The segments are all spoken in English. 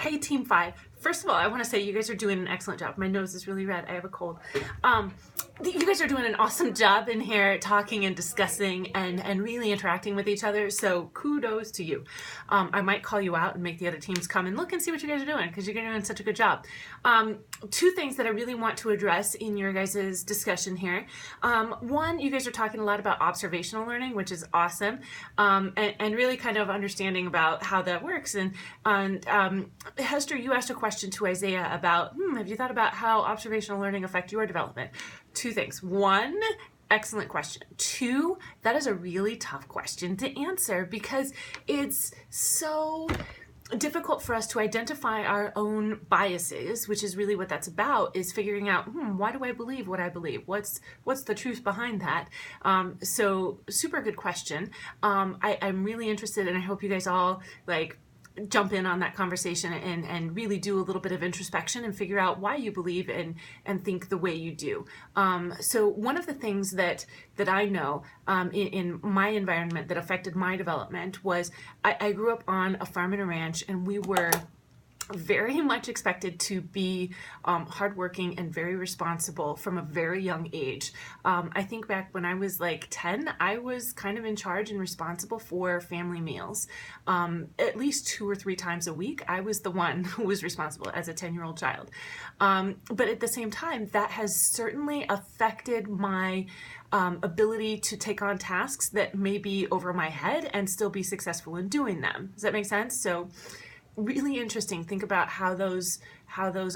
Hey, Team 5. First of all, I want to say you guys are doing an excellent job. My nose is really red. I have a cold. You guys are doing an awesome job in here talking and discussing and really interacting with each other. So kudos to you. I might call you out and make the other teams come and look and see what you guys are doing because you're doing such a good job. Two things that I really want to address in your guys' discussion here. One, you guys are talking a lot about observational learning, which is awesome, and really kind of understanding about how that works. And Hester, you asked a question to Isaiah about, have you thought about how observational learning affect your development? Two things. One, excellent question. Two, that is a really tough question to answer because it's so difficult for us to identify our own biases, which is really what that's about, is figuring out, why do I believe what I believe? What's the truth behind that? So super good question. I'm really interested, and I hope you guys all jump in on that conversation and really do a little bit of introspection and figure out why you believe and think the way you do. So one of the things that I know in my environment that affected my development was I grew up on a farm and a ranch, and we were very much expected to be hardworking and very responsible from a very young age. I think back when I was like 10, I was kind of in charge and responsible for family meals. At least 2 or 3 times a week, I was the one who was responsible as a 10-year-old child. But at the same time, that has certainly affected my ability to take on tasks that may be over my head and still be successful in doing them. Does that make sense? So really interesting. Think about how those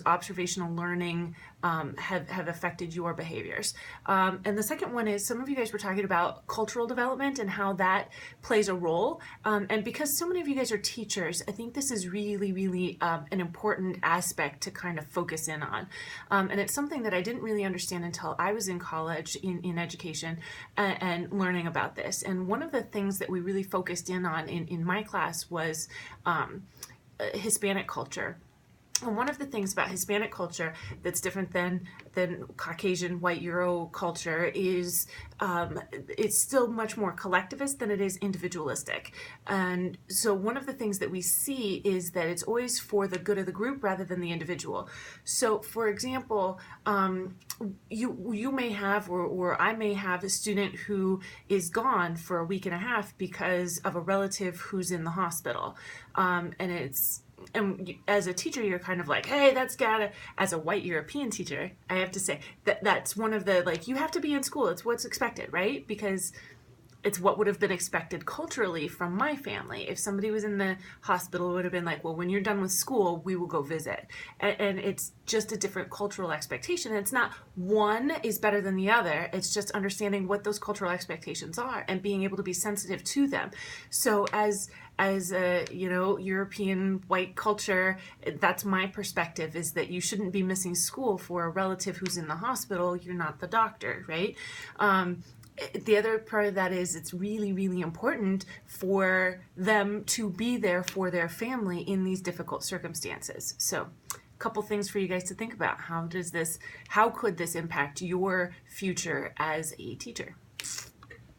observational learning have affected your behaviors. And the second one is, some of you guys were talking about cultural development and how that plays a role. And because so many of you guys are teachers, I think this is really, really an important aspect to kind of focus in on. And it's something that I didn't really understand until I was in college in education and learning about this. And one of the things that we really focused in on in my class was Hispanic culture. And one of the things about Hispanic culture that's different than Caucasian white Euro culture is it's still much more collectivist than it is individualistic. And so one of the things that we see is that it's always for the good of the group rather than the individual. So for example, you may have or I may have a student who is gone for a week and a half because of a relative who's in the hospital. And as a teacher, you're kind of like, hey, that's gotta, as a white European teacher, I have to say that's one of the, you have to be in school. It's what's expected, right? Because it's what would have been expected culturally from my family. If somebody was in the hospital, it would have been like, well, when you're done with school, we will go visit. And it's just a different cultural expectation. It's not one is better than the other. It's just understanding what those cultural expectations are and being able to be sensitive to them. So as a European white culture, that's my perspective, is that you shouldn't be missing school for a relative who's in the hospital. You're not the doctor, right? The other part of that is it's really, really important for them to be there for their family in these difficult circumstances. So a couple things for you guys to think about. How could this impact your future as a teacher?